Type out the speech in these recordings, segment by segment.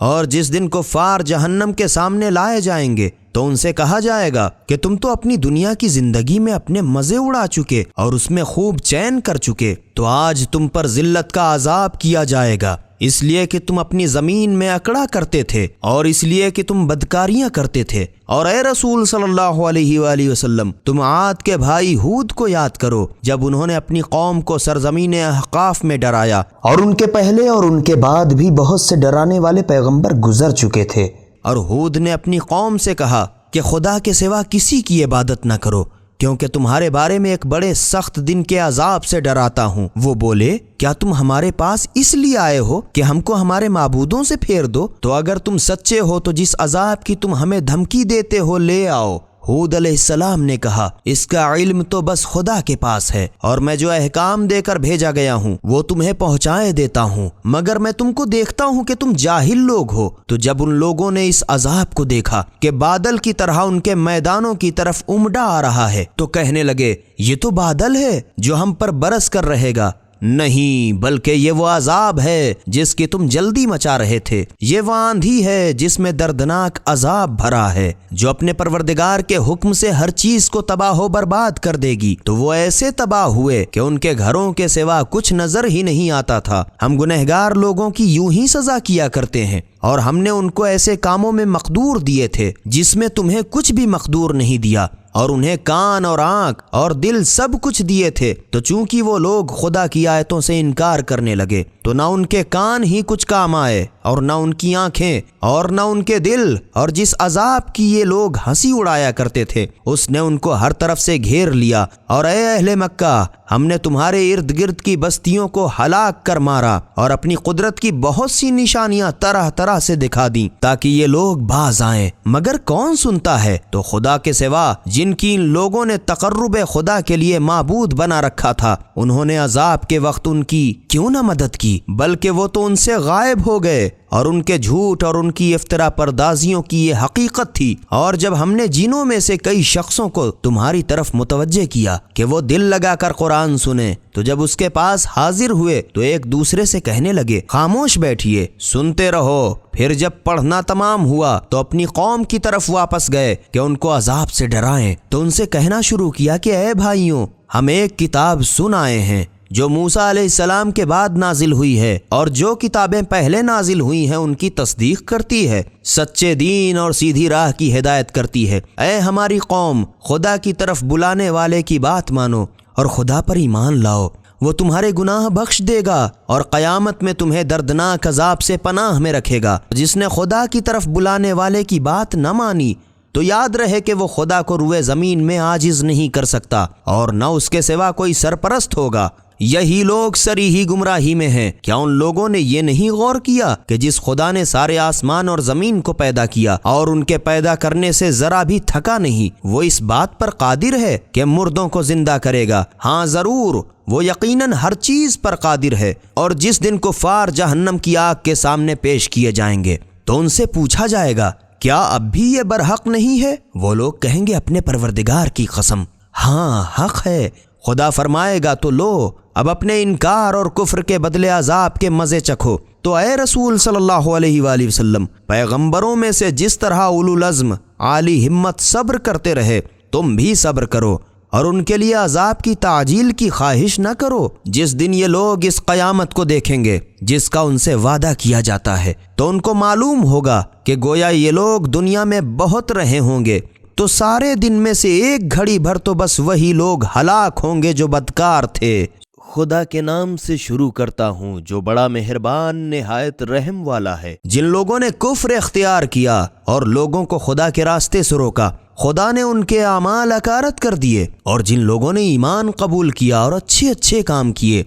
اور جس دن کفار جہنم کے سامنے لائے جائیں گے تو ان سے کہا جائے گا کہ تم تو اپنی دنیا کی زندگی میں اپنے مزے اڑا چکے اور اس میں خوب چین کر چکے، تو آج تم پر ذلت کا عذاب کیا جائے گا، اس لیے کہ تم اپنی زمین میں اکڑا کرتے تھے اور اس لیے کہ تم بدکاریاں کرتے تھے۔ اور اے رسول صلی اللہ علیہ وآلہ وسلم، تم عاد کے بھائی ہود کو یاد کرو جب انہوں نے اپنی قوم کو سرزمین احقاف میں ڈرایا، اور ان کے پہلے اور ان کے بعد بھی بہت سے ڈرانے والے پیغمبر گزر چکے تھے۔ اور ہود نے اپنی قوم سے کہا کہ خدا کے سوا کسی کی عبادت نہ کرو، کیونکہ تمہارے بارے میں ایک بڑے سخت دن کے عذاب سے ڈراتا ہوں۔ وہ بولے، کیا تم ہمارے پاس اس لیے آئے ہو کہ ہم کو ہمارے معبودوں سے پھیر دو؟ تو اگر تم سچے ہو تو جس عذاب کی تم ہمیں دھمکی دیتے ہو لے آؤ۔ ہود علیہ السلام نے کہا، اس کا علم تو بس خدا کے پاس ہے، اور میں جو احکام دے کر بھیجا گیا ہوں وہ تمہیں پہنچائے دیتا ہوں، مگر میں تم کو دیکھتا ہوں کہ تم جاہل لوگ ہو۔ تو جب ان لوگوں نے اس عذاب کو دیکھا کہ بادل کی طرح ان کے میدانوں کی طرف امڈا آ رہا ہے تو کہنے لگے، یہ تو بادل ہے جو ہم پر برس کر رہے گا۔ نہیں، بلکہ یہ وہ عذاب ہے جس کی تم جلدی مچا رہے تھے، یہ وہ آندھی ہے جس میں دردناک عذاب بھرا ہے، جو اپنے پروردگار کے حکم سے ہر چیز کو تباہ و برباد کر دے گی۔ تو وہ ایسے تباہ ہوئے کہ ان کے گھروں کے سوا کچھ نظر ہی نہیں آتا تھا۔ ہم گنہگار لوگوں کی یوں ہی سزا کیا کرتے ہیں، اور ہم نے ان کو ایسے کاموں میں مقدور دیے تھے جس میں تمہیں کچھ بھی مقدور نہیں دیا، اور انہیں کان اور آنکھ اور دل سب کچھ دیے تھے، تو چونکہ وہ لوگ خدا کی آیتوں سے انکار کرنے لگے تو نہ ان کے کان ہی کچھ کام آئے اور نہ ان کی آنکھیں اور نہ ان کے دل، اور جس عذاب کی یہ لوگ ہنسی اڑایا کرتے تھے اس نے ان کو ہر طرف سے گھیر لیا۔ اور اے اہل مکہ، ہم نے تمہارے ارد گرد کی بستیوں کو ہلاک کر مارا اور اپنی قدرت کی بہت سی نشانیاں طرح طرح سے دکھا دیں تاکہ یہ لوگ باز آئیں، مگر کون سنتا ہے؟ تو خدا کے سوا جن کی ان لوگوں نے تقرب خدا کے لیے معبود بنا رکھا تھا، انہوں نے عذاب کے وقت ان کی کیوں نہ مدد کی، بلکہ وہ تو ان سے غائب ہو گئے۔ اور ان کے جھوٹ اور ان کی افترا پردازیوں کی یہ حقیقت تھی۔ اور جب ہم نے جنوں میں سے کئی شخصوں کو تمہاری طرف متوجہ کیا کہ وہ دل لگا کر قرآن سنیں، تو جب اس کے پاس حاضر ہوئے تو ایک دوسرے سے کہنے لگے، خاموش بیٹھیے، سنتے رہو۔ پھر جب پڑھنا تمام ہوا تو اپنی قوم کی طرف واپس گئے کہ ان کو عذاب سے ڈرائیں، تو ان سے کہنا شروع کیا کہ اے بھائیوں، ہم ایک کتاب سن آئے ہیں جو موسیٰ علیہ السلام کے بعد نازل ہوئی ہے، اور جو کتابیں پہلے نازل ہوئی ہیں ان کی تصدیق کرتی ہے، سچے دین اور سیدھی راہ کی ہدایت کرتی ہے۔ اے ہماری قوم، خدا کی طرف بلانے والے کی بات مانو اور خدا پر ایمان لاؤ، وہ تمہارے گناہ بخش دے گا اور قیامت میں تمہیں دردناک عذاب سے پناہ میں رکھے گا۔ جس نے خدا کی طرف بلانے والے کی بات نہ مانی تو یاد رہے کہ وہ خدا کو روئے زمین میں عاجز نہیں کر سکتا، اور نہ اس کے سوا کوئی سرپرست ہوگا۔ یہی لوگ صریحی گمراہی میں ہیں۔ کیا ان لوگوں نے یہ نہیں غور کیا کہ جس خدا نے سارے آسمان اور زمین کو پیدا کیا اور ان کے پیدا کرنے سے ذرا بھی تھکا نہیں، وہ اس بات پر قادر ہے کہ مردوں کو زندہ کرے گا؟ ہاں ضرور، وہ یقیناً ہر چیز پر قادر ہے۔ اور جس دن کفار جہنم کی آگ کے سامنے پیش کیے جائیں گے تو ان سے پوچھا جائے گا، کیا اب بھی یہ برحق نہیں ہے؟ وہ لوگ کہیں گے، اپنے پروردگار کی قسم، ہاں حق ہے۔ خدا فرمائے گا، تو لو، اب اپنے انکار اور کفر کے بدلے عذاب کے مزے چکھو۔ تو اے رسول صلی اللہ علیہ وآلہ وسلم، پیغمبروں میں سے جس طرح اولو العزم عالی ہمت صبر کرتے رہے، تم بھی صبر کرو، اور ان کے لیے عذاب کی تعجیل کی خواہش نہ کرو۔ جس دن یہ لوگ اس قیامت کو دیکھیں گے جس کا ان سے وعدہ کیا جاتا ہے، تو ان کو معلوم ہوگا کہ گویا یہ لوگ دنیا میں بہت رہے ہوں گے، تو سارے دن میں سے ایک گھڑی بھر تو بس وہی لوگ ہلاک ہوں گے جو بدکار تھے۔ خدا کے نام سے شروع کرتا ہوں جو بڑا مہربان نہایت رحم والا ہے۔ جن لوگوں نے کفر اختیار کیا اور لوگوں کو خدا کے راستے سے روکا، خدا نے ان کے اعمال اکارت کر دیے۔ اور جن لوگوں نے ایمان قبول کیا اور اچھے اچھے کام کیے،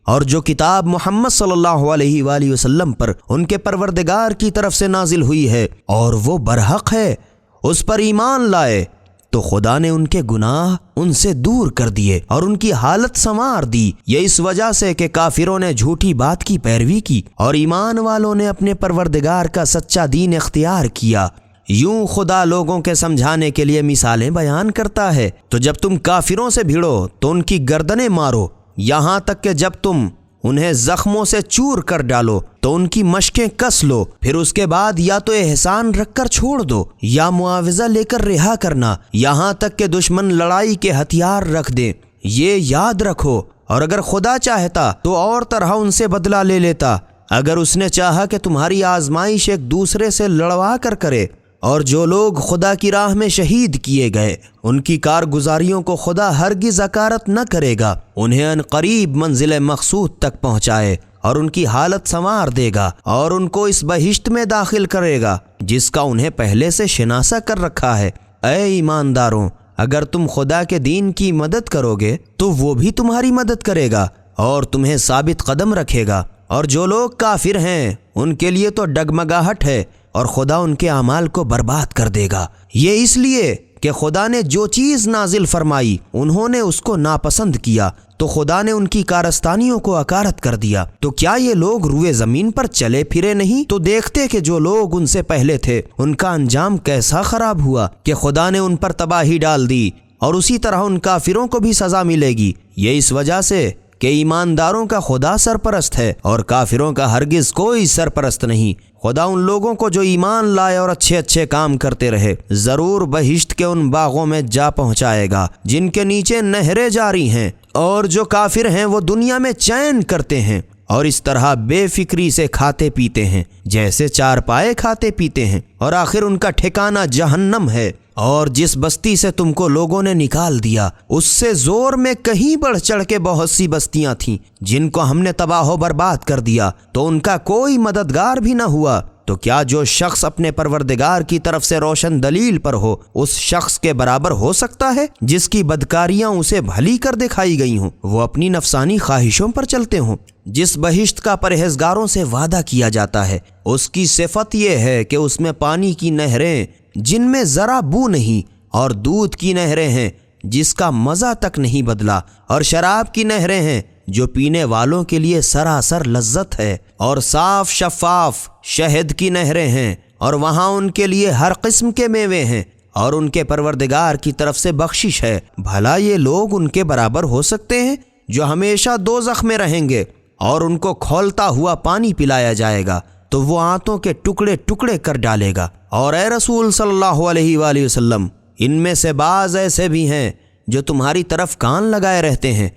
اور جو کتاب محمد صلی اللہ علیہ وآلہ وسلم پر ان کے پروردگار کی طرف سے نازل ہوئی ہے اور وہ برحق ہے، اس پر ایمان لائے، تو خدا نے ان کے گناہ ان سے دور کر دیے اور ان کی حالت سنوار دی۔ یہ اس وجہ سے کہ کافروں نے جھوٹی بات کی پیروی کی اور ایمان والوں نے اپنے پروردگار کا سچا دین اختیار کیا۔ یوں خدا لوگوں کے سمجھانے کے لیے مثالیں بیان کرتا ہے۔ تو جب تم کافروں سے بھیڑو تو ان کی گردنیں مارو، یہاں تک کہ جب تم انہیں زخموں سے چور کر ڈالو تو ان کی مشقیں کس لو، پھر اس کے بعد یا تو احسان رکھ کر چھوڑ دو یا معاوضہ لے کر رہا کرنا، یہاں تک کہ دشمن لڑائی کے ہتھیار رکھ دیں۔ یہ یاد رکھو، اور اگر خدا چاہتا تو اور طرح ان سے بدلہ لے لیتا، اگر اس نے چاہا کہ تمہاری آزمائش ایک دوسرے سے لڑوا کر کرے۔ اور جو لوگ خدا کی راہ میں شہید کیے گئے ان کی کارگزاریوں کو خدا ہرگز اکارت نہ کرے گا، انہیں ان قریب منزل مقصود تک پہنچائے اور ان کی حالت سنوار دے گا اور ان کو اس بہشت میں داخل کرے گا جس کا انہیں پہلے سے شناسا کر رکھا ہے۔ اے ایمانداروں، اگر تم خدا کے دین کی مدد کرو گے تو وہ بھی تمہاری مدد کرے گا اور تمہیں ثابت قدم رکھے گا، اور جو لوگ کافر ہیں ان کے لیے تو ڈگمگاہٹ ہے اور خدا ان کے اعمال کو برباد کر دے گا۔ یہ اس لیے کہ خدا نے جو چیز نازل فرمائی انہوں نے اس کو ناپسند کیا، تو خدا نے ان کی کارستانیوں کو اکارت کر دیا۔ تو کیا یہ لوگ روئے زمین پر چلے پھرے نہیں؟ تو دیکھتے کہ جو لوگ ان سے پہلے تھے ان کا انجام کیسا خراب ہوا، کہ خدا نے ان پر تباہی ڈال دی، اور اسی طرح ان کافروں کو بھی سزا ملے گی۔ یہ اس وجہ سے کہ ایمانداروں کا خدا سرپرست ہے اور کافروں کا ہرگز کوئی سرپرست نہیں۔ خدا ان لوگوں کو جو ایمان لائے اور اچھے اچھے کام کرتے رہے ضرور بہشت کے ان باغوں میں جا پہنچائے گا جن کے نیچے نہریں جاری ہیں، اور جو کافر ہیں وہ دنیا میں چین کرتے ہیں اور اس طرح بے فکری سے کھاتے پیتے ہیں جیسے چار پائے کھاتے پیتے ہیں، اور آخر ان کا ٹھکانہ جہنم ہے۔ اور جس بستی سے تم کو لوگوں نے نکال دیا اس سے زور میں کہیں بڑھ چڑھ کے بہت سی بستیاں تھیں جن کو ہم نے تباہ و برباد کر دیا، تو ان کا کوئی مددگار بھی نہ ہوا۔ تو کیا جو شخص اپنے پروردگار کی طرف سے روشن دلیل پر ہو اس شخص کے برابر ہو سکتا ہے جس کی بدکاریاں اسے بھلی کر دکھائی گئی ہوں، وہ اپنی نفسانی خواہشوں پر چلتے ہوں؟ جس بہشت کا پرہیزگاروں سے وعدہ کیا جاتا ہے اس کی صفت یہ ہے کہ اس میں پانی کی نہریں جن میں ذرا بو نہیں، اور دودھ کی نہریں ہیں جس کا مزہ تک نہیں بدلا، اور شراب کی نہریں ہیں جو پینے والوں کے لیے سراسر لذت ہے، اور صاف شفاف شہد کی نہریں ہیں، اور وہاں ان کے لیے ہر قسم کے میوے ہیں، اور ان کے پروردگار کی طرف سے بخشش ہے۔ بھلا یہ لوگ ان کے برابر ہو سکتے ہیں جو ہمیشہ دوزخ میں رہیں گے اور ان کو کھولتا ہوا پانی پلایا جائے گا تو وہ آنتوں کے ٹکڑے ٹکڑے کر ڈالے گا۔ اور اے رسول صلی اللہ علیہ وآلہ وسلم، ان میں سے بعض ایسے بھی ہیں جو تمہاری طرف کان لگائے رہتے ہیں،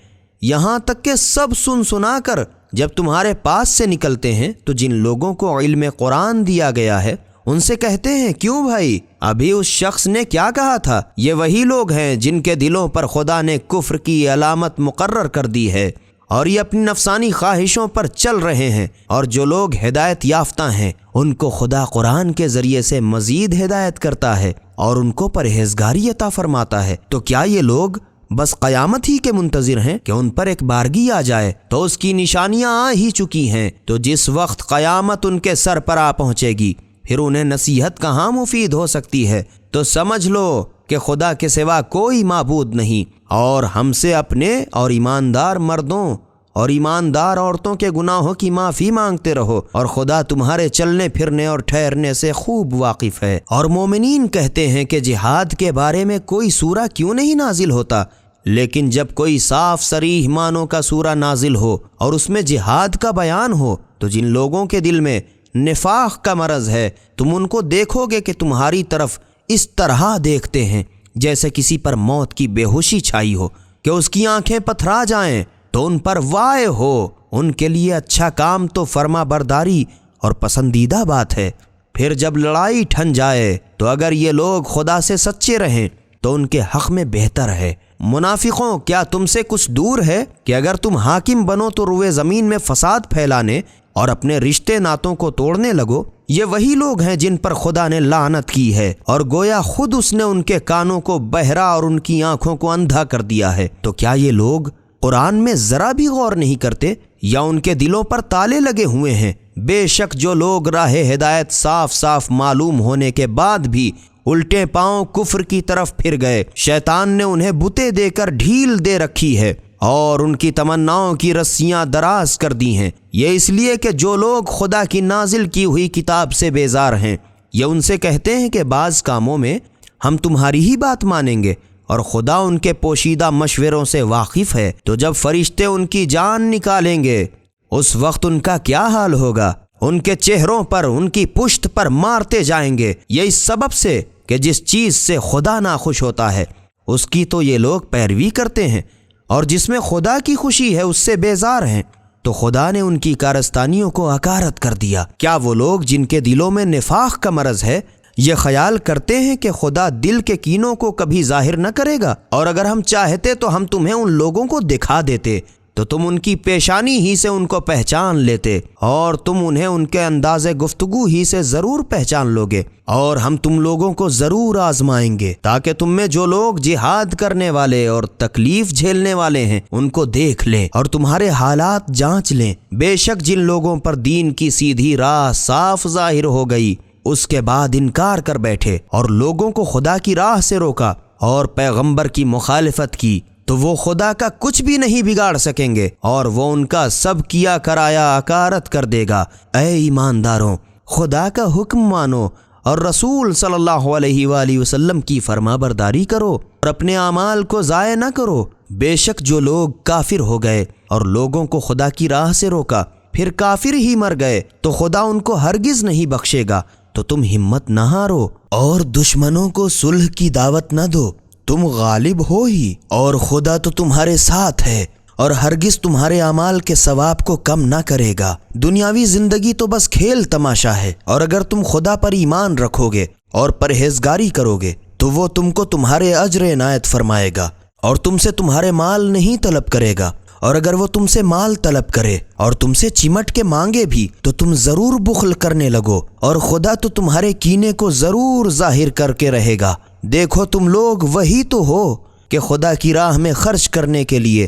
یہاں تک کہ سب سن سنا کر جب تمہارے پاس سے نکلتے ہیں تو جن لوگوں کو علم قرآن دیا گیا ہے ان سے کہتے ہیں کیوں بھائی ابھی اس شخص نے کیا کہا تھا؟ یہ وہی لوگ ہیں جن کے دلوں پر خدا نے کفر کی علامت مقرر کر دی ہے اور یہ اپنی نفسانی خواہشوں پر چل رہے ہیں، اور جو لوگ ہدایت یافتہ ہیں ان کو خدا قرآن کے ذریعے سے مزید ہدایت کرتا ہے اور ان کو پرہیزگاری عطا فرماتا ہے۔ تو کیا یہ لوگ بس قیامت ہی کے منتظر ہیں کہ ان پر ایک بارگی آ جائے؟ تو اس کی نشانیاں آ ہی چکی ہیں، تو جس وقت قیامت ان کے سر پر آ پہنچے گی پھر انہیں نصیحت کہاں مفید ہو سکتی ہے؟ تو سمجھ لو کہ خدا کے سوا کوئی معبود نہیں، اور ہم سے اپنے اور ایماندار مردوں اور ایماندار عورتوں کے گناہوں کی معافی مانگتے رہو، اور خدا تمہارے چلنے پھرنے اور ٹھہرنے سے خوب واقف ہے۔ اور مومنین کہتے ہیں کہ جہاد کے بارے میں کوئی سورہ کیوں نہیں نازل ہوتا، لیکن جب کوئی صاف صریح معنوں کا سورہ نازل ہو اور اس میں جہاد کا بیان ہو تو جن لوگوں کے دل میں نفاق کا مرض ہے تم ان کو دیکھو گے کہ تمہاری طرف اس طرح دیکھتے ہیں جیسے کسی پر موت کی بے ہوشی چھائی ہو کہ اس کی آنکھیں پتھرا جائیں، تو ان پر وائے ہو، ان کے لیے اچھا کام تو فرما برداری اور پسندیدہ بات ہے۔ پھر جب لڑائی ٹھن جائے تو اگر یہ لوگ خدا سے سچے رہیں تو ان کے حق میں بہتر ہے۔ منافقوں، کیا تم سے کچھ دور ہے کہ اگر تم حاکم بنو تو روئے زمین میں فساد پھیلانے اور اپنے رشتے ناتوں کو توڑنے لگو؟ یہ وہی لوگ ہیں جن پر خدا نے لعنت کی ہے، اور گویا خود اس نے ان کے کانوں کو بہرا اور ان کی آنکھوں کو اندھا کر دیا ہے۔ تو کیا یہ لوگ قرآن میں ذرا بھی غور نہیں کرتے یا ان کے دلوں پر تالے لگے ہوئے ہیں؟ بے شک جو لوگ راہ ہدایت صاف صاف معلوم ہونے کے بعد بھی الٹے پاؤں کفر کی طرف پھر گئے، شیطان نے انہیں بتیں دے کر ڈھیل دے رکھی ہے اور ان کی تمناؤں کی رسیاں دراز کر دی ہیں۔ یہ اس لیے کہ جو لوگ خدا کی نازل کی ہوئی کتاب سے بیزار ہیں یہ ان سے کہتے ہیں کہ بعض کاموں میں ہم تمہاری ہی بات مانیں گے، اور خدا ان کے پوشیدہ مشوروں سے واقف ہے۔ تو جب فرشتے ان کی جان نکالیں گے اس وقت ان کا کیا حال ہوگا؟ ان کے چہروں پر، ان کی پشت پر مارتے جائیں گے، یہ اس سبب سے کہ جس چیز سے خدا ناخوش ہوتا ہے اس کی تو یہ لوگ پیروی کرتے ہیں، اور جس میں خدا کی خوشی ہے اس سے بیزار ہیں۔ تو خدا نے ان کی کارستانیوں کو حقارت کر دیا۔ کیا وہ لوگ جن کے دلوں میں نفاق کا مرض ہے یہ خیال کرتے ہیں کہ خدا دل کے کینوں کو کبھی ظاہر نہ کرے گا؟ اور اگر ہم چاہتے تو ہم تمہیں ان لوگوں کو دکھا دیتے تو تم ان کی پیشانی ہی سے ان کو پہچان لیتے، اور تم انہیں ان کے انداز گفتگو ہی سے ضرور پہچان لوگے، اور ہم تم لوگوں کو ضرور آزمائیں گے تاکہ تم میں جو لوگ جہاد کرنے والے اور تکلیف جھیلنے والے ہیں ان کو دیکھ لیں اور تمہارے حالات جانچ لیں۔ بے شک جن لوگوں پر دین کی سیدھی راہ صاف ظاہر ہو گئی اس کے بعد انکار کر بیٹھے اور لوگوں کو خدا کی راہ سے روکا اور پیغمبر کی مخالفت کی، تو وہ خدا کا کچھ بھی نہیں بگاڑ سکیں گے، اور وہ ان کا سب کیا کرایا عکارت کر دے گا۔ اے ایمانداروں، خدا کا حکم مانو اور رسول صلی اللہ علیہ وآلہ وسلم کی فرما برداری کرو اور اپنے اعمال کو ضائع نہ کرو۔ بے شک جو لوگ کافر ہو گئے اور لوگوں کو خدا کی راہ سے روکا پھر کافر ہی مر گئے تو خدا ان کو ہرگز نہیں بخشے گا۔ تو تم ہمت نہ ہارو اور دشمنوں کو صلح کی دعوت نہ دو، تم غالب ہو ہی، اور خدا تو تمہارے ساتھ ہے اور ہرگز تمہارے اعمال کے ثواب کو کم نہ کرے گا۔ دنیاوی زندگی تو بس کھیل تماشا ہے، اور اگر تم خدا پر ایمان رکھو گے اور پرہیزگاری کرو گے تو وہ تم کو تمہارے اجر عنایت فرمائے گا اور تم سے تمہارے مال نہیں طلب کرے گا، اور اگر وہ تم سے مال طلب کرے اور تم سے چمٹ کے مانگے بھی تو تم ضرور بخل کرنے لگو، اور خدا تو تمہارے کینے کو ضرور ظاہر کر کے رہے گا۔ دیکھو تم لوگ وہی تو ہو کہ خدا کی راہ میں خرچ کرنے کے لیے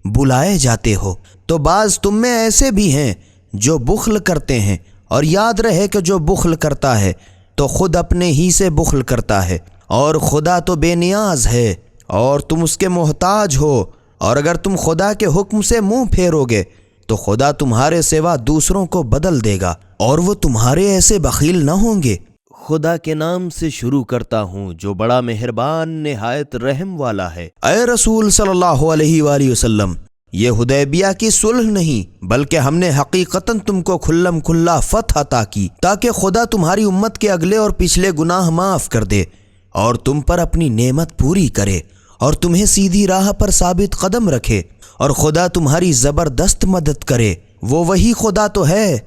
بلائے جاتے ہو، تو بعض تم میں ایسے بھی ہیں جو بخل کرتے ہیں، اور یاد رہے کہ جو بخل کرتا ہے تو خود اپنے ہی سے بخل کرتا ہے، اور خدا تو بے نیاز ہے اور تم اس کے محتاج ہو، اور اگر تم خدا کے حکم سے منہ پھیرو گے تو خدا تمہارے سوا دوسروں کو بدل دے گا، اور وہ تمہارے ایسے بخیل نہ ہوں گے۔ خدا کے نام سے شروع کرتا ہوں جو بڑا مہربان نہایت رحم والا ہے۔ اے رسول صلی اللہ علیہ وآلہ وسلم، یہ حدیبیہ کی صلح نہیں بلکہ ہم نے حقیقتاً تم کو کھلم کھلا فتح عطا کی تاکہ خدا تمہاری امت کے اگلے اور پچھلے گناہ معاف کر دے اور تم پر اپنی نعمت پوری کرے اور تمہیں سیدھی راہ پر ثابت قدم رکھے، اور خدا تمہاری زبردست مدد کرے۔ وہ وہی خدا تو ہے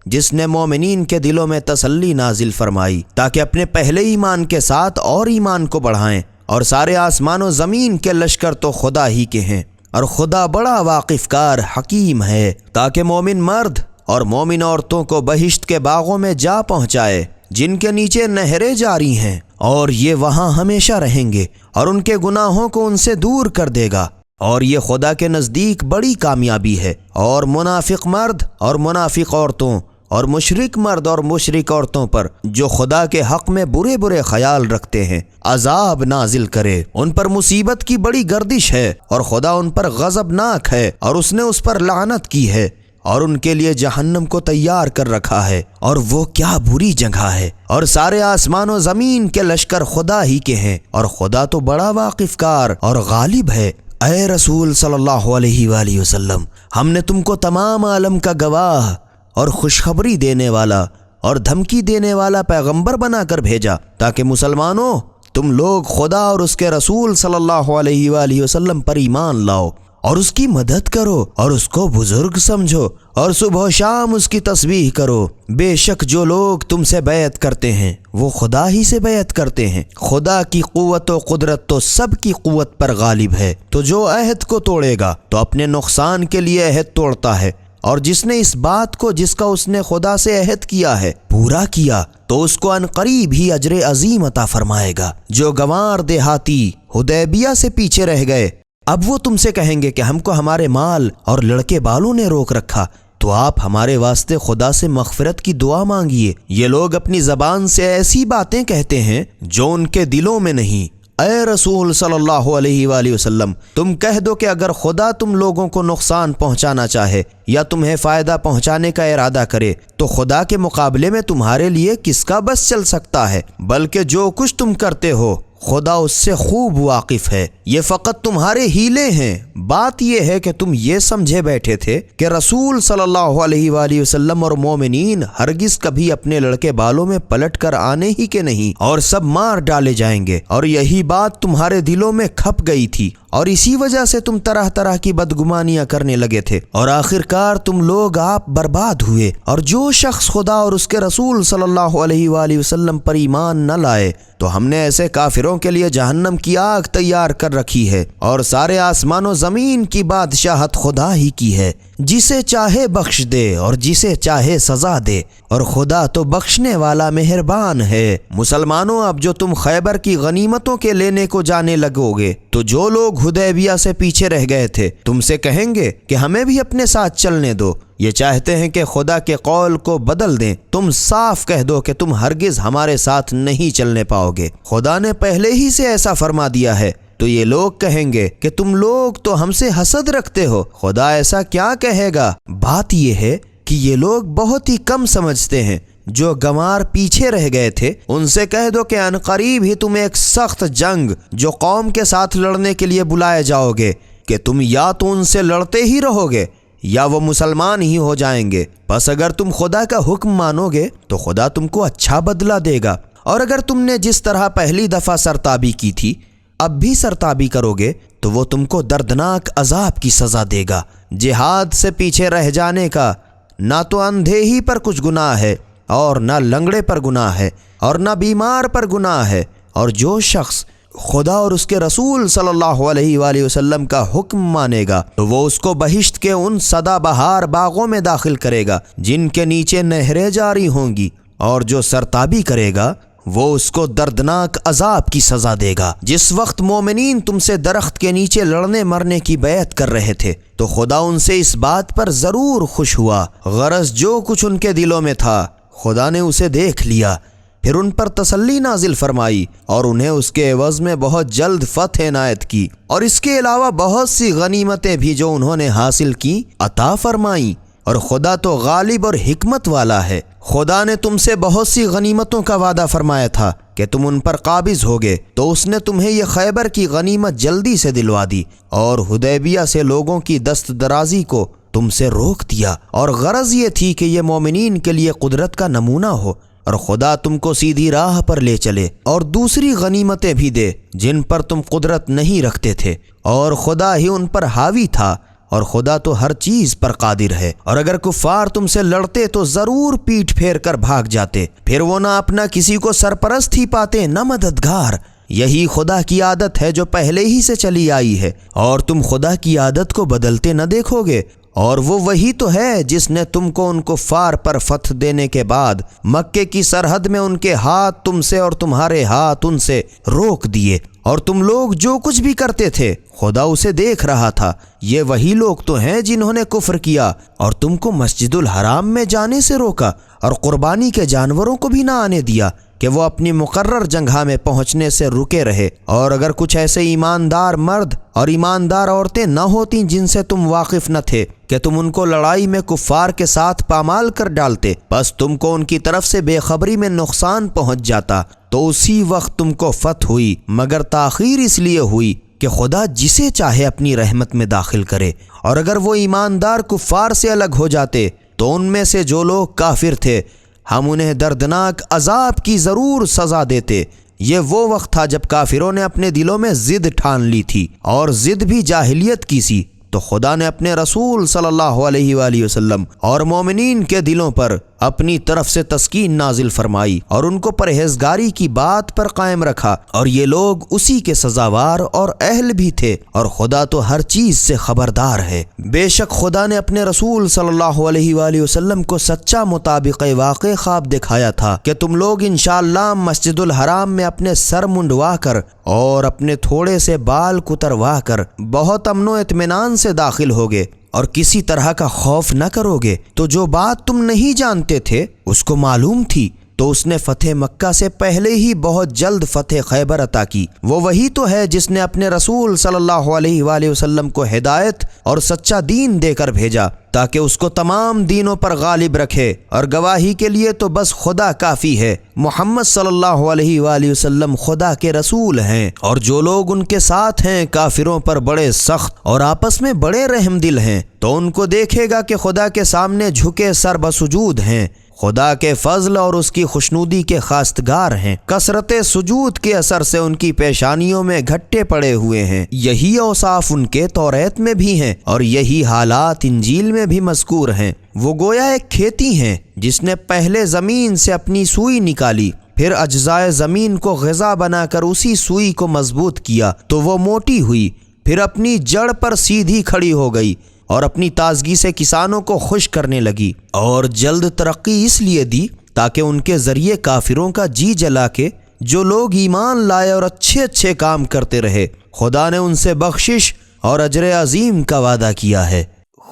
جس نے مومنین کے دلوں میں تسلی نازل فرمائی تاکہ اپنے پہلے ایمان کے ساتھ اور ایمان کو بڑھائیں، اور سارے آسمان و زمین کے لشکر تو خدا ہی کے ہیں، اور خدا بڑا واقف کار حکیم ہے، تاکہ مومن مرد اور مومن عورتوں کو بہشت کے باغوں میں جا پہنچائے جن کے نیچے نہریں جاری ہیں، اور یہ وہاں ہمیشہ رہیں گے، اور ان کے گناہوں کو ان سے دور کر دے گا، اور یہ خدا کے نزدیک بڑی کامیابی ہے۔ اور منافق مرد اور منافق عورتوں اور مشرک مرد اور مشرک عورتوں پر جو خدا کے حق میں برے برے خیال رکھتے ہیں عذاب نازل کرے۔ ان پر مصیبت کی بڑی گردش ہے اور خدا ان پر غضبناک ہے، اور اس نے اس پر لعنت کی ہے، اور ان کے لیے جہنم کو تیار کر رکھا ہے، اور وہ کیا بری جگہ ہے۔ اور سارے آسمان و زمین کے لشکر خدا ہی کے ہیں، اور خدا تو بڑا واقف کار اور غالب ہے۔ اے رسول صلی اللہ علیہ وآلہ وسلم، ہم نے تم کو تمام عالم کا گواہ اور خوشخبری دینے والا اور دھمکی دینے والا پیغمبر بنا کر بھیجا تاکہ مسلمانوں تم لوگ خدا اور اس کے رسول صلی اللہ علیہ وآلہ وسلم پر ایمان لاؤ اور اس کی مدد کرو اور اس کو بزرگ سمجھو اور صبح و شام اس کی تسبیح کرو۔ بے شک جو لوگ تم سے بیعت کرتے ہیں وہ خدا ہی سے بیعت کرتے ہیں۔ خدا کی قوت و قدرت تو سب کی قوت پر غالب ہے، تو جو عہد کو توڑے گا تو اپنے نقصان کے لیے عہد توڑتا ہے، اور جس نے اس بات کو جس کا اس نے خدا سے عہد کیا ہے پورا کیا تو اس کو عنقریب ہی اجر عظیم عطا فرمائے گا۔ جو گنوار دیہاتی حدیبیہ سے پیچھے رہ گئے اب وہ تم سے کہیں گے کہ ہم کو ہمارے مال اور لڑکے بالوں نے روک رکھا، تو آپ ہمارے واسطے خدا سے مغفرت کی دعا مانگیے۔ یہ لوگ اپنی زبان سے ایسی باتیں کہتے ہیں جو ان کے دلوں میں نہیں۔ اے رسول صلی اللہ علیہ وآلہ وسلم، تم کہہ دو کہ اگر خدا تم لوگوں کو نقصان پہنچانا چاہے یا تمہیں فائدہ پہنچانے کا ارادہ کرے تو خدا کے مقابلے میں تمہارے لیے کس کا بس چل سکتا ہے؟ بلکہ جو کچھ تم کرتے ہو خدا اس سے خوب واقف ہے، یہ فقط تمہارے ہیلے ہیں۔ بات یہ ہے کہ تم یہ سمجھے بیٹھے تھے کہ رسول صلی اللہ علیہ وآلہ وسلم اور مومنین ہرگز کبھی اپنے لڑکے بالوں میں پلٹ کر آنے ہی کے نہیں اور سب مار ڈالے جائیں گے، اور یہی بات تمہارے دلوں میں کھپ گئی تھی، اور اسی وجہ سے تم طرح طرح کی بدگمانیاں کرنے لگے تھے، اور آخرکار تم لوگ آپ برباد ہوئے۔ اور جو شخص خدا اور اس کے رسول صلی اللہ علیہ وآلہ وسلم پر ایمان نہ لائے تو ہم نے ایسے کافروں کے لیے جہنم کی آگ تیار کر رکھی ہے، اور سارے آسمان و زمین کی بادشاہت خدا ہی کی ہے، جسے چاہے بخش دے اور جسے چاہے سزا دے، اور خدا تو بخشنے والا مہربان ہے۔ مسلمانوں، اب جو تم خیبر کی غنیمتوں کے لینے کو جانے لگو گے تو جو لوگ حدیبیہ سے پیچھے رہ گئے تھے تم سے کہیں گے کہ ہمیں بھی اپنے ساتھ چلنے دو، یہ چاہتے ہیں کہ خدا کے قول کو بدل دیں۔ تم صاف کہہ دو کہ تم ہرگز ہمارے ساتھ نہیں چلنے پاؤ گے، خدا نے پہلے ہی سے ایسا فرما دیا ہے۔ تو یہ لوگ کہیں گے کہ تم لوگ تو ہم سے حسد رکھتے ہو، خدا ایسا کیا کہے گا؟ بات یہ ہے کہ یہ لوگ بہت ہی کم سمجھتے ہیں۔ جو گنوار پیچھے رہ گئے تھے ان سے کہہ دو کہ عنقریب ہی تم ایک سخت جنگ جو قوم کے ساتھ لڑنے کے لیے بلائے جاؤ گے کہ تم یا تو ان سے لڑتے ہی رہو گے یا وہ مسلمان ہی ہو جائیں گے۔ پس اگر تم خدا کا حکم مانو گے تو خدا تم کو اچھا بدلہ دے گا، اور اگر تم نے جس طرح پہلی دفعہ سرتابی کی تھی اب بھی سرتابی کرو گے تو وہ تم کو دردناک عذاب کی سزا دے گا۔ جہاد سے پیچھے رہ جانے کا نہ تو اندھے ہی پر کچھ گناہ ہے، اور نہ لنگڑے پر گناہ ہے، اور نہ بیمار پر گناہ ہے، اور جو شخص خدا اور اس کے رسول صلی اللہ علیہ وآلہ وسلم کا حکم مانے گا تو وہ اس کو بہشت کے ان سدا بہار باغوں میں داخل کرے گا جن کے نیچے نہریں جاری ہوں گی، اور جو سرتابی کرے گا وہ اس کو دردناک عذاب کی سزا دے گا۔ جس وقت مومنین تم سے درخت کے نیچے لڑنے مرنے کی بیعت کر رہے تھے تو خدا ان سے اس بات پر ضرور خوش ہوا، غرض جو کچھ ان کے دلوں میں تھا خدا نے اسے دیکھ لیا، پھر ان پر تسلی نازل فرمائی اور انہیں اس کے عوض میں بہت جلد فتح عنایت کی، اور اس کے علاوہ بہت سی غنیمتیں بھی جو انہوں نے حاصل کی عطا فرمائیں، اور خدا تو غالب اور حکمت والا ہے۔ خدا نے تم سے بہت سی غنیمتوں کا وعدہ فرمایا تھا کہ تم ان پر قابض ہوگے، تو اس نے تمہیں یہ خیبر کی غنیمت جلدی سے دلوا دی، اور حدیبیہ سے لوگوں کی دست درازی کو تم سے روک دیا، اور غرض یہ تھی کہ یہ مومنین کے لیے قدرت کا نمونہ ہو، اور خدا تم کو سیدھی راہ پر لے چلے اور دوسری غنیمتیں بھی دے جن پر تم قدرت نہیں رکھتے تھے، اور خدا ہی ان پر حاوی تھا، اور خدا تو ہر چیز پر قادر ہے۔ اور اگر کفار تم سے لڑتے تو ضرور پیٹھ پھیر کر بھاگ جاتے، پھر وہ نہ اپنا کسی کو سرپرست ہی پاتے نہ مددگار۔ یہی خدا کی عادت ہے جو پہلے ہی سے چلی آئی ہے، اور تم خدا کی عادت کو بدلتے نہ دیکھو گے، اور وہ وہی تو ہے جس نے تم کو ان کفار پر فتح دینے کے بعد مکے کی سرحد میں ان کے ہاتھ تم سے اور تمہارے ہاتھ ان سے روک دیے، اور تم لوگ جو کچھ بھی کرتے تھے خدا اسے دیکھ رہا تھا۔ یہ وہی لوگ تو ہیں جنہوں نے کفر کیا اور تم کو مسجد الحرام میں جانے سے روکا، اور قربانی کے جانوروں کو بھی نہ آنے دیا کہ وہ اپنی مقرر جگہ میں پہنچنے سے رکے رہے۔ اور اگر کچھ ایسے ایماندار مرد اور ایماندار عورتیں نہ ہوتیں جن سے تم واقف نہ تھے کہ تم ان کو لڑائی میں کفار کے ساتھ پامال کر ڈالتے، بس تم کو ان کی طرف سے بے خبری میں نقصان پہنچ جاتا، تو اسی وقت تم کو فتح ہوئی، مگر تاخیر اس لیے ہوئی کہ خدا جسے چاہے اپنی رحمت میں داخل کرے۔ اور اگر وہ ایماندار کفار سے الگ ہو جاتے تو ان میں سے جو لوگ کافر تھے ہم انہیں دردناک عذاب کی ضرور سزا دیتے۔ یہ وہ وقت تھا جب کافروں نے اپنے دلوں میں ضد ٹھان لی تھی، اور ضد بھی جاہلیت کی سی، تو خدا نے اپنے رسول صلی اللہ علیہ وآلہ وسلم اور مومنین کے دلوں پر اپنی طرف سے تسکین نازل فرمائی اور ان کو پرہیزگاری کی بات پر قائم رکھا، اور یہ لوگ اسی کے سزاوار اور اہل بھی تھے، اور خدا تو ہر چیز سے خبردار ہے۔ بے شک خدا نے اپنے رسول صلی اللہ علیہ وآلہ وسلم کو سچا مطابق واقع خواب دکھایا تھا کہ تم لوگ انشاءاللہ مسجد الحرام میں اپنے سر منڈوا کر اور اپنے تھوڑے سے بال کتروا کر بہت امن و اطمینان سے داخل ہوگے اور کسی طرح کا خوف نہ کرو گے۔ تو جو بات تم نہیں جانتے تھے اس کو معلوم تھی تو اس نے فتح مکہ سے پہلے ہی بہت جلد فتح خیبر عطا کی۔ وہ وہی تو ہے جس نے اپنے رسول صلی اللہ علیہ وآلہ وسلم کو ہدایت اور سچا دین دے کر بھیجا تاکہ اس کو تمام دینوں پر غالب رکھے، اور گواہی کے لیے تو بس خدا کافی ہے۔ محمد صلی اللہ علیہ وآلہ وسلم خدا کے رسول ہیں، اور جو لوگ ان کے ساتھ ہیں کافروں پر بڑے سخت اور آپس میں بڑے رحم دل ہیں، تو ان کو دیکھے گا کہ خدا کے سامنے جھکے سر بسجود ہیں، خدا کے فضل اور اس کی خوشنودی کے خواستگار ہیں۔ کثرت سجود کے اثر سے ان کی پیشانیوں میں گھٹے پڑے ہوئے ہیں۔ یہی اوصاف ان کے توریت میں بھی ہیں، اور یہی حالات انجیل میں بھی مذکور ہیں۔ وہ گویا ایک کھیتی ہیں جس نے پہلے زمین سے اپنی سوئی نکالی، پھر اجزائے زمین کو غذا بنا کر اسی سوئی کو مضبوط کیا تو وہ موٹی ہوئی، پھر اپنی جڑ پر سیدھی کھڑی ہو گئی اور اپنی تازگی سے کسانوں کو خوش کرنے لگی، اور جلد ترقی اس لیے دی تاکہ ان کے ذریعے کافروں کا جی جلا کے جو لوگ ایمان لائے اور اچھے اچھے کام کرتے رہے، خدا نے ان سے بخشش اور اجر عظیم کا وعدہ کیا ہے۔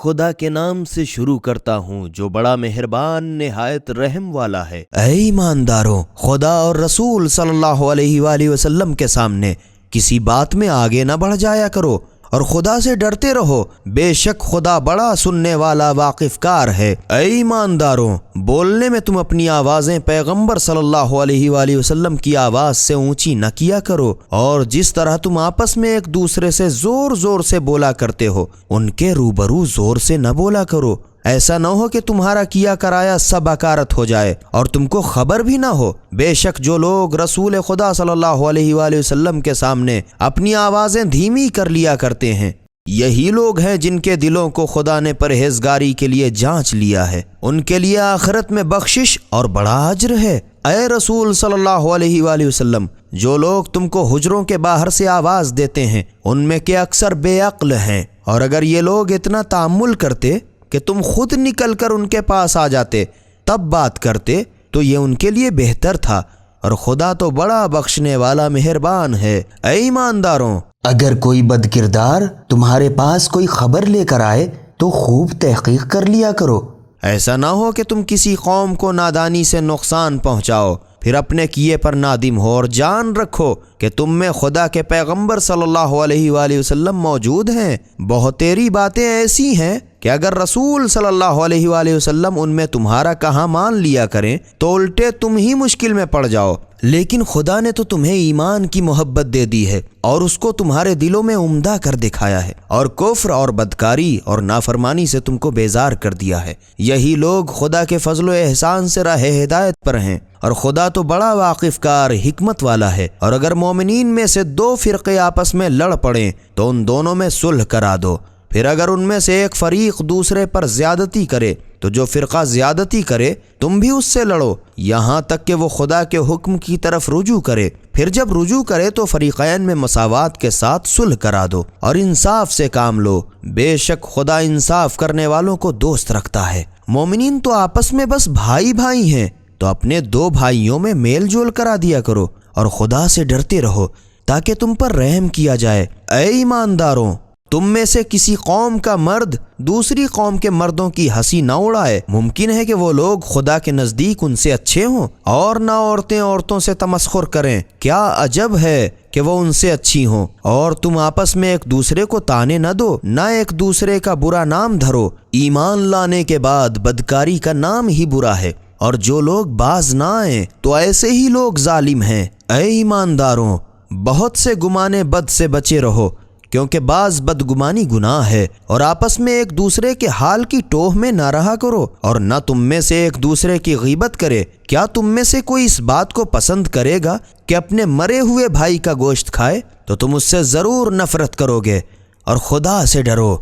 خدا کے نام سے شروع کرتا ہوں جو بڑا مہربان نہایت رحم والا ہے۔ اے ایمانداروں، خدا اور رسول صلی اللہ علیہ وآلہ وسلم کے سامنے کسی بات میں آگے نہ بڑھ جایا کرو، اور خدا سے ڈرتے رہو، بے شک خدا بڑا سننے والا واقف کار ہے۔ اے ایمانداروں، بولنے میں تم اپنی آوازیں پیغمبر صلی اللہ علیہ وآلہ وسلم کی آواز سے اونچی نہ کیا کرو، اور جس طرح تم آپس میں ایک دوسرے سے زور زور سے بولا کرتے ہو ان کے روبرو زور سے نہ بولا کرو، ایسا نہ ہو کہ تمہارا کیا کرایا سب اکارت ہو جائے اور تم کو خبر بھی نہ ہو۔ بے شک جو لوگ رسول خدا صلی اللہ علیہ وآلہ وسلم کے سامنے اپنی آوازیں دھیمی کر لیا کرتے ہیں، یہی لوگ ہیں جن کے دلوں کو خدا نے پرہیزگاری کے لیے جانچ لیا ہے، ان کے لیے آخرت میں بخشش اور بڑا اجر ہے۔ اے رسول صلی اللہ علیہ وآلہ وسلم، جو لوگ تم کو حجروں کے باہر سے آواز دیتے ہیں ان میں کے اکثر بے عقل ہیں، اور اگر یہ لوگ اتنا تأمل کرتے کہ تم خود نکل کر ان کے پاس آ جاتے تب بات کرتے تو یہ ان کے لیے بہتر تھا، اور خدا تو بڑا بخشنے والا مہربان ہے۔ اے ایمانداروں، اگر کوئی بد کردار تمہارے پاس کوئی خبر لے کر آئے تو خوب تحقیق کر لیا کرو، ایسا نہ ہو کہ تم کسی قوم کو نادانی سے نقصان پہنچاؤ، پھر اپنے کیے پر نادم ہو، اور جان رکھو کہ تم میں خدا کے پیغمبر صلی اللہ علیہ وآلہ وسلم موجود ہیں۔ بہت تیری باتیں ایسی ہیں کہ اگر رسول صلی اللہ علیہ وآلہ وسلم ان میں تمہارا کہاں مان لیا کریں تو الٹے تم ہی مشکل میں پڑ جاؤ، لیکن خدا نے تو تمہیں ایمان کی محبت دے دی ہے اور اس کو تمہارے دلوں میں عمدہ کر دکھایا ہے، اور کفر اور بدکاری اور نافرمانی سے تم کو بیزار کر دیا ہے۔ یہی لوگ خدا کے فضل و احسان سے راہ ہدایت پر ہیں، اور خدا تو بڑا واقف کار حکمت والا ہے۔ اور اگر مومنین میں سے دو فرقے آپس میں لڑ پڑیں تو ان دونوں میں صلح کرا دو، پھر اگر ان میں سے ایک فریق دوسرے پر زیادتی کرے تو جو فرقہ زیادتی کرے تم بھی اس سے لڑو، یہاں تک کہ وہ خدا کے حکم کی طرف رجوع کرے، پھر جب رجوع کرے تو فریقین میں مساوات کے ساتھ صلح کرا دو اور انصاف سے کام لو، بے شک خدا انصاف کرنے والوں کو دوست رکھتا ہے۔ مومنین تو آپس میں بس بھائی بھائی ہیں، تو اپنے دو بھائیوں میں میل جول کرا دیا کرو، اور خدا سے ڈرتے رہو تاکہ تم پر رحم کیا جائے۔ اے ایمانداروں، تم میں سے کسی قوم کا مرد دوسری قوم کے مردوں کی ہنسی نہ اڑائے، ممکن ہے کہ وہ لوگ خدا کے نزدیک ان سے اچھے ہوں، اور نہ عورتیں عورتوں سے تمسخر کریں، کیا عجب ہے کہ وہ ان سے اچھی ہوں۔ اور تم آپس میں ایک دوسرے کو تانے نہ دو، نہ ایک دوسرے کا برا نام دھرو، ایمان لانے کے بعد بدکاری کا نام ہی برا ہے، اور جو لوگ باز نہ آئیں تو ایسے ہی لوگ ظالم ہیں۔ اے ایمانداروں، بہت سے گمانے بد سے بچے رہو، کیونکہ بعض بدگمانی گناہ ہے، اور آپس میں ایک دوسرے کے حال کی ٹوہ میں نہ رہا کرو، اور نہ تم میں سے ایک دوسرے کی غیبت کرے۔ کیا تم میں سے کوئی اس بات کو پسند کرے گا کہ اپنے مرے ہوئے بھائی کا گوشت کھائے؟ تو تم اس سے ضرور نفرت کرو گے، اور خدا سے ڈرو،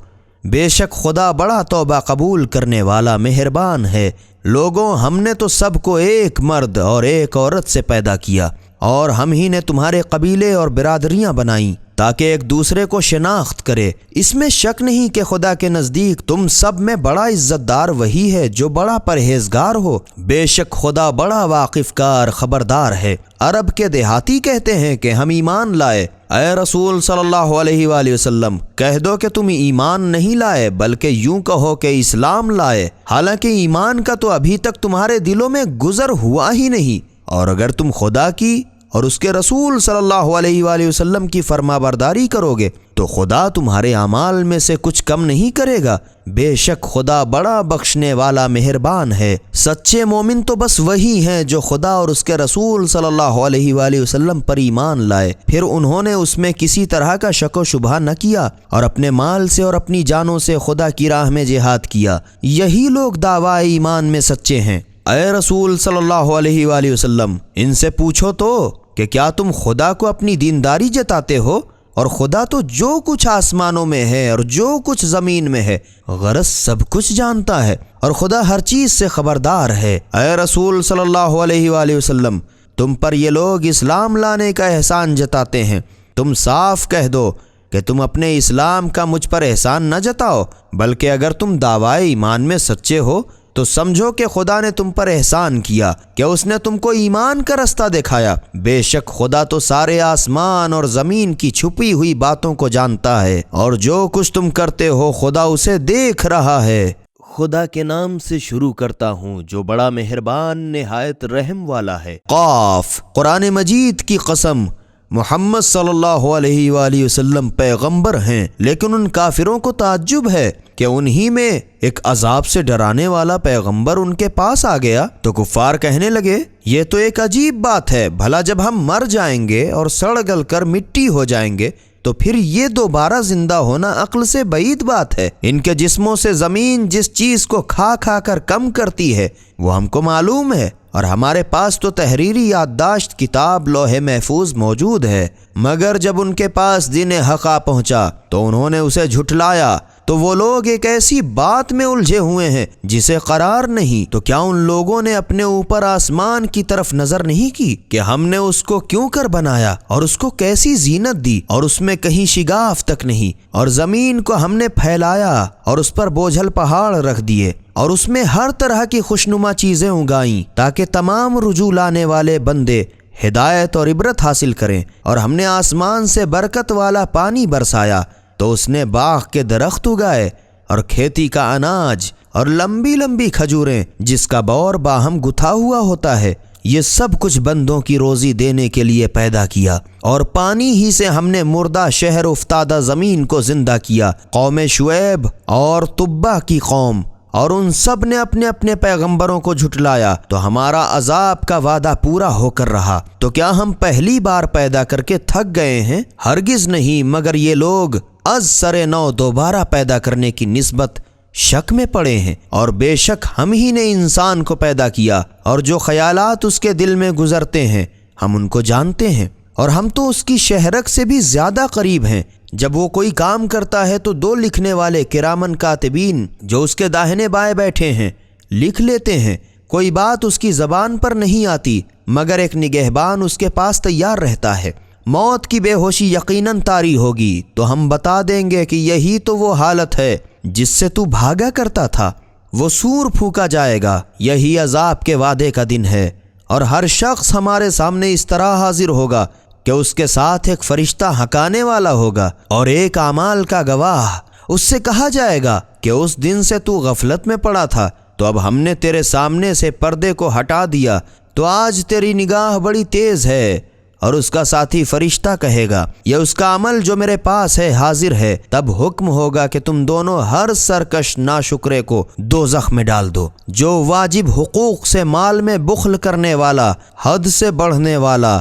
بے شک خدا بڑا توبہ قبول کرنے والا مہربان ہے۔ لوگوں، ہم نے تو سب کو ایک مرد اور ایک عورت سے پیدا کیا، اور ہم ہی نے تمہارے قبیلے اور برادریاں بنائیں تاکہ ایک دوسرے کو شناخت کرے۔ اس میں شک نہیں کہ خدا کے نزدیک تم سب میں بڑا عزت دار وہی ہے جو بڑا پرہیزگار ہو، بے شک خدا بڑا واقف کار خبردار ہے۔ عرب کے دیہاتی کہتے ہیں کہ ہم ایمان لائے، اے رسول صلی اللہ علیہ وآلہ وسلم، کہہ دو کہ تم ایمان نہیں لائے بلکہ یوں کہو کہ اسلام لائے، حالانکہ ایمان کا تو ابھی تک تمہارے دلوں میں گزر ہوا ہی نہیں، اور اگر تم خدا کی اور اس کے رسول صلی اللہ علیہ وآلہ وسلم کی فرما برداری کرو گے تو خدا تمہارے اعمال میں سے کچھ کم نہیں کرے گا، بے شک خدا بڑا بخشنے والا مہربان ہے۔ سچے مومن تو بس وہی ہیں جو خدا اور اس کے رسول صلی اللہ علیہ وآلہ وسلم پر ایمان لائے، پھر انہوں نے اس میں کسی طرح کا شک و شبہ نہ کیا اور اپنے مال سے اور اپنی جانوں سے خدا کی راہ میں جہاد کیا، یہی لوگ دعوی ایمان میں سچے ہیں۔ اے رسول صلی اللہ علیہ وآلہ وسلم، ان سے پوچھو تو کہ کیا تم خدا کو اپنی دینداری جتاتے ہو، اور خدا تو جو کچھ آسمانوں میں ہے اور جو کچھ زمین میں ہے غرض سب کچھ جانتا ہے، اور خدا ہر چیز سے خبردار ہے۔ اے رسول صلی اللہ علیہ وآلہ وسلم، تم پر یہ لوگ اسلام لانے کا احسان جتاتے ہیں، تم صاف کہہ دو کہ تم اپنے اسلام کا مجھ پر احسان نہ جتاؤ، بلکہ اگر تم دعوی ایمان میں سچے ہو تو سمجھو کہ خدا نے تم پر احسان کیا کہ اس نے تم کو ایمان کا رستہ دکھایا، بے شک خدا تو سارے آسمان اور زمین کی چھپی ہوئی باتوں کو جانتا ہے، اور جو کچھ تم کرتے ہو خدا اسے دیکھ رہا ہے۔ خدا کے نام سے شروع کرتا ہوں جو بڑا مہربان نہایت رحم والا ہے۔ قاف، قرآن مجید کی قسم، محمد صلی اللہ علیہ وآلہ وسلم پیغمبر ہیں، لیکن ان کافروں کو تعجب ہے کہ انہی میں ایک عذاب سے ڈرانے والا پیغمبر ان کے پاس آ گیا، تو کفار کہنے لگے یہ تو ایک عجیب بات ہے، بھلا جب ہم مر جائیں گے اور سڑ گل کر مٹی ہو جائیں گے تو پھر یہ دوبارہ زندہ ہونا عقل سے بعید بات ہے۔ ان کے جسموں سے زمین جس چیز کو کھا کھا کر کم کرتی ہے وہ ہم کو معلوم ہے، اور ہمارے پاس تو تحریری یادداشت کتاب لوح محفوظ موجود ہے، مگر جب ان کے پاس دین حق آ پہنچا تو انہوں نے اسے جھٹلایا، تو وہ لوگ ایک ایسی بات میں الجھے ہوئے ہیں جسے قرار نہیں۔ تو کیا ان لوگوں نے اپنے اوپر آسمان کی طرف نظر نہیں کی کہ ہم نے اس کو کیوں کر بنایا اور اس کو کیسی زینت دی، اور اس میں کہیں شگاف تک نہیں، اور زمین کو ہم نے پھیلایا اور اس پر بوجھل پہاڑ رکھ دیے، اور اس میں ہر طرح کی خوشنما چیزیں اگائیں تاکہ تمام رجوع لانے والے بندے ہدایت اور عبرت حاصل کریں، اور ہم نے آسمان سے برکت والا پانی برسایا تو اس نے باغ کے درخت اگائے اور کھیتی کا اناج اور لمبی لمبی کھجوریں جس کا بور باہم گتھا ہوا ہوتا ہے، یہ سب کچھ بندوں کی روزی دینے کے لیے پیدا کیا، اور پانی ہی سے ہم نے مردہ شہر افتادہ زمین کو زندہ کیا، قوم شعیب اور طبہ کی قوم، اور ان سب نے اپنے اپنے پیغمبروں کو جھٹلایا، تو ہمارا عذاب کا وعدہ پورا ہو کر رہا۔ تو کیا ہم پہلی بار پیدا کر کے تھک گئے ہیں؟ ہرگز نہیں، مگر یہ لوگ از سر نو دوبارہ پیدا کرنے کی نسبت شک میں پڑے ہیں، اور بے شک ہم ہی نے انسان کو پیدا کیا، اور جو خیالات اس کے دل میں گزرتے ہیں ہم ان کو جانتے ہیں، اور ہم تو اس کی شہرک سے بھی زیادہ قریب ہیں۔ جب وہ کوئی کام کرتا ہے تو دو لکھنے والے کرامن کاتبین جو اس کے داہنے بائیں بیٹھے ہیں لکھ لیتے ہیں، کوئی بات اس کی زبان پر نہیں آتی مگر ایک نگہبان اس کے پاس تیار رہتا ہے۔ موت کی بے ہوشی یقیناً طاری ہوگی تو ہم بتا دیں گے کہ یہی تو وہ حالت ہے جس سے تو بھاگا کرتا تھا، وہ سور پھونکا جائے گا، یہی عذاب کے وعدے کا دن ہے، اور ہر شخص ہمارے سامنے اس طرح حاضر ہوگا کہ اس کے ساتھ ایک فرشتہ ہکانے والا ہوگا اور ایک اعمال کا گواہ۔ اس سے کہا جائے گا کہ اس دن سے تو غفلت میں پڑا تھا، تو اب ہم نے تیرے سامنے سے پردے کو ہٹا دیا، تو آج تیری نگاہ بڑی تیز ہے۔ اور اس کا ساتھی فرشتہ کہے گا یہ اس کا عمل جو میرے پاس ہے حاضر ہے، تب حکم ہوگا کہ تم دونوں ہر سرکش ناشکرے کو دوزخ میں ڈال دو۔ جو واجب حقوق سے مال میں بخل کرنے والا، حد سے بڑھنے والا،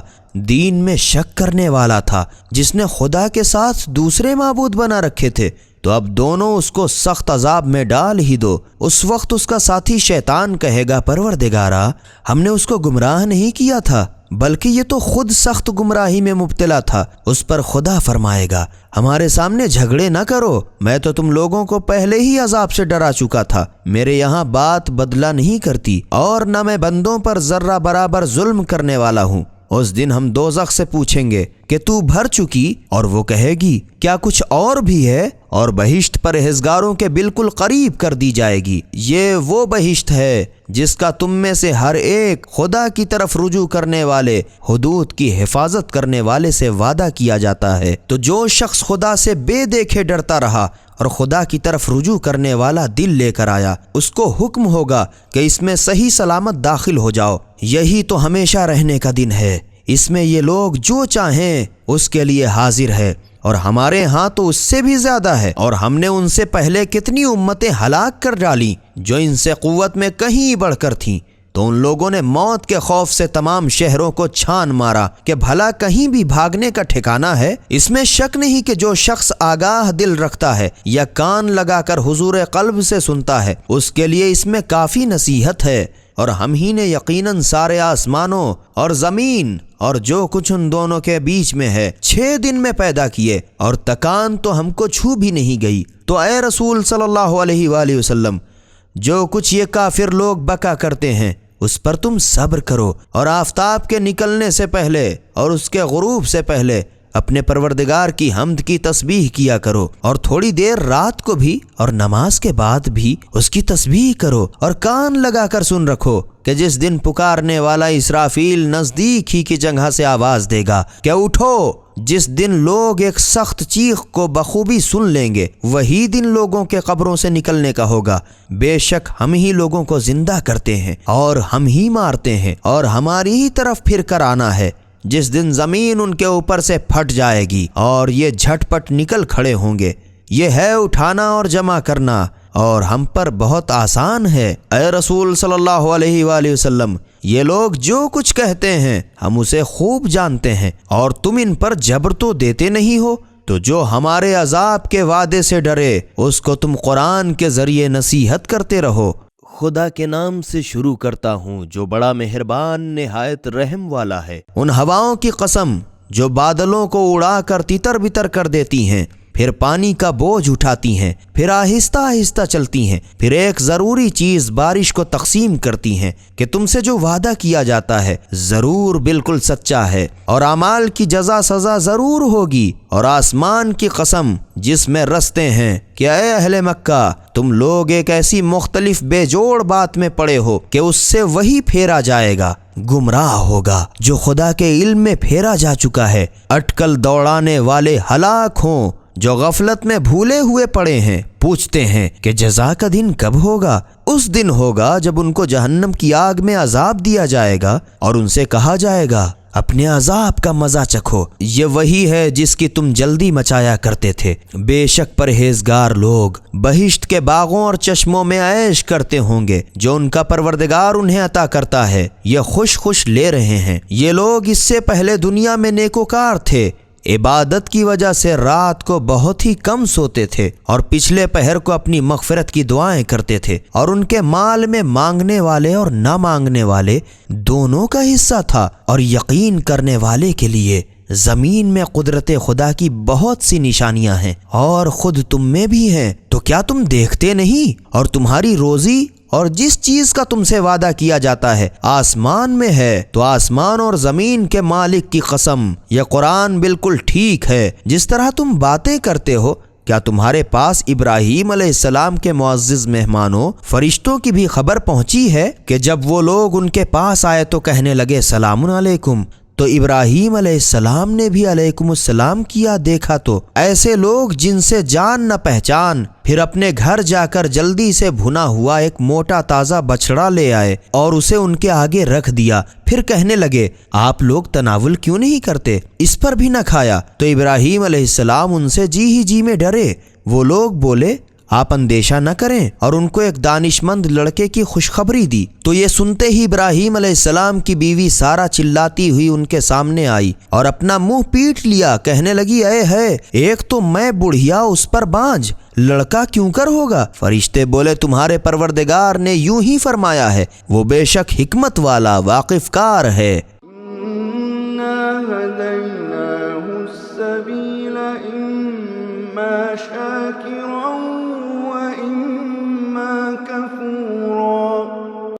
دین میں شک کرنے والا تھا، جس نے خدا کے ساتھ دوسرے معبود بنا رکھے تھے، تو اب دونوں اس کو سخت عذاب میں ڈال ہی دو۔ اس وقت اس کا ساتھی شیطان کہے گا پروردگارا، ہم نے اس کو گمراہ نہیں کیا تھا بلکہ یہ تو خود سخت گمراہی میں مبتلا تھا۔ اس پر خدا فرمائے گا ہمارے سامنے جھگڑے نہ کرو، میں تو تم لوگوں کو پہلے ہی عذاب سے ڈرا چکا تھا، میرے یہاں بات بدلہ نہیں کرتی، اور نہ میں بندوں پر ذرہ برابر ظلم کرنے والا ہوں۔ اس دن ہم دوزخ سے پوچھیں گے کہ تو بھر چکی، اور وہ کہے گی کیا کچھ اور بھی ہے، اور بہشت پرہیزگاروں کے بالکل قریب کر دی جائے گی۔ یہ وہ بہشت ہے جس کا تم میں سے ہر ایک خدا کی طرف رجوع کرنے والے، حدود کی حفاظت کرنے والے سے وعدہ کیا جاتا ہے۔ تو جو شخص خدا سے بے دیکھے ڈرتا رہا اور خدا کی طرف رجوع کرنے والا دل لے کر آیا، اس کو حکم ہوگا کہ اس میں صحیح سلامت داخل ہو جاؤ، یہی تو ہمیشہ رہنے کا دن ہے، اس میں یہ لوگ جو چاہیں اس کے لیے حاضر ہے، اور ہمارے ہاں تو اس سے بھی زیادہ ہے، اور ہم نے ان سے پہلے کتنی امتیں ہلاک کر ڈالیں جو ان سے قوت میں کہیں بڑھ کر تھیں، تو ان لوگوں نے موت کے خوف سے تمام شہروں کو چھان مارا کہ بھلا کہیں بھی بھاگنے کا ٹھکانہ ہے۔ اس میں شک نہیں کہ جو شخص آگاہ دل رکھتا ہے یا کان لگا کر حضور قلب سے سنتا ہے، اس کے لیے اس میں کافی نصیحت ہے۔ اور ہم ہی نے یقیناً سارے آسمانوں اور زمین اور جو کچھ ان دونوں کے بیچ میں ہے 6 دن میں پیدا کیے، اور تکان تو ہم کو چھو بھی نہیں گئی۔ تو اے رسول صلی اللہ علیہ وآلہ وسلم، جو کچھ یہ کافر لوگ بکا کرتے ہیں اس پر تم صبر کرو، اور آفتاب کے نکلنے سے پہلے اور اس کے غروب سے پہلے اپنے پروردگار کی حمد کی تسبیح کیا کرو، اور تھوڑی دیر رات کو بھی اور نماز کے بعد بھی اس کی تسبیح کرو، اور کان لگا کر سن رکھو کہ جس دن پکارنے والا اسرافیل نزدیک ہی کی جگہ سے آواز دے گا کہ اٹھو، جس دن لوگ ایک سخت چیخ کو بخوبی سن لیں گے، وہی دن لوگوں کے قبروں سے نکلنے کا ہوگا۔ بے شک ہم ہی لوگوں کو زندہ کرتے ہیں اور ہم ہی مارتے ہیں، اور ہماری ہی طرف پھر کر آنا ہے۔ جس دن زمین ان کے اوپر سے پھٹ جائے گی اور یہ جھٹ پٹ نکل کھڑے ہوں گے، یہ ہے اٹھانا اور جمع کرنا، اور ہم پر بہت آسان ہے۔ اے رسول صلی اللہ علیہ وآلہ وسلم، یہ لوگ جو کچھ کہتے ہیں ہم اسے خوب جانتے ہیں، اور تم ان پر جبر تو دیتے نہیں ہو، تو جو ہمارے عذاب کے وعدے سے ڈرے اس کو تم قرآن کے ذریعے نصیحت کرتے رہو۔ خدا کے نام سے شروع کرتا ہوں جو بڑا مہربان نہایت رحم والا ہے۔ ان ہواؤں کی قسم جو بادلوں کو اڑا کر تتر بتر کر دیتی ہیں، پھر پانی کا بوجھ اٹھاتی ہیں، پھر آہستہ آہستہ چلتی ہیں، پھر ایک ضروری چیز بارش کو تقسیم کرتی ہیں کہ تم سے جو وعدہ کیا جاتا ہے ضرور بالکل سچا ہے، اور اعمال کی جزا سزا ضرور ہوگی۔ اور آسمان کی قسم جس میں رستے ہیں کہ اے اہل مکہ، تم لوگ ایک ایسی مختلف بے جوڑ بات میں پڑے ہو کہ اس سے وہی پھیرا جائے گا، گمراہ ہوگا جو خدا کے علم میں پھیرا جا چکا ہے۔ اٹکل دوڑانے والے ہلاک ہوں جو غفلت میں بھولے ہوئے پڑے ہیں، پوچھتے ہیں کہ جزا کا دن کب ہوگا؟ اس دن ہوگا جب ان کو جہنم کی آگ میں عذاب دیا جائے گا، اور ان سے کہا جائے گا اپنے عذاب کا مزہ چکھو، یہ وہی ہے جس کی تم جلدی مچایا کرتے تھے۔ بے شک پرہیزگار لوگ بہشت کے باغوں اور چشموں میں عیش کرتے ہوں گے جو ان کا پروردگار انہیں عطا کرتا ہے، یہ خوش خوش لے رہے ہیں۔ یہ لوگ اس سے پہلے دنیا میں نیکوکار تھے، عبادت کی وجہ سے رات کو بہت ہی کم سوتے تھے، اور پچھلے پہر کو اپنی مغفرت کی دعائیں کرتے تھے، اور ان کے مال میں مانگنے والے اور نہ مانگنے والے دونوں کا حصہ تھا۔ اور یقین کرنے والے کے لیے زمین میں قدرت خدا کی بہت سی نشانیاں ہیں، اور خود تم میں بھی ہیں، تو کیا تم دیکھتے نہیں؟ اور تمہاری روزی اور جس چیز کا تم سے وعدہ کیا جاتا ہے آسمان میں ہے، تو آسمان اور زمین کے مالک کی قسم یہ قرآن بالکل ٹھیک ہے جس طرح تم باتیں کرتے ہو۔ کیا تمہارے پاس ابراہیم علیہ السلام کے معزز مہمانوں فرشتوں کی بھی خبر پہنچی ہے کہ جب وہ لوگ ان کے پاس آئے تو کہنے لگے سلام علیکم، تو ابراہیم علیہ السلام نے بھی علیکم السلام کیا۔ دیکھا تو ایسے لوگ جن سے جان نہ پہچان، پھر اپنے گھر جا کر جلدی سے بھنا ہوا ایک موٹا تازہ بچڑا لے آئے اور اسے ان کے آگے رکھ دیا، پھر کہنے لگے آپ لوگ تناول کیوں نہیں کرتے؟ اس پر بھی نہ کھایا۔ تو ابراہیم علیہ السلام ان سے جی ہی جی میں ڈرے۔ وہ لوگ بولے آپ اندیشہ نہ کریں، اور ان کو ایک دانش مند لڑکے کی خوشخبری دی۔ تو یہ سنتے ہی ابراہیم علیہ السلام کی بیوی سارہ چلاتی ہوئی ان کے سامنے آئی اور اپنا منہ پیٹ لیا، کہنے لگی اے ہے، ایک تو میں بڑھیا اس پر بانجھ، لڑکا کیوں کر ہوگا؟ فرشتے بولے تمہارے پروردگار نے یوں ہی فرمایا ہے، وہ بے شک حکمت والا واقف کار ہے۔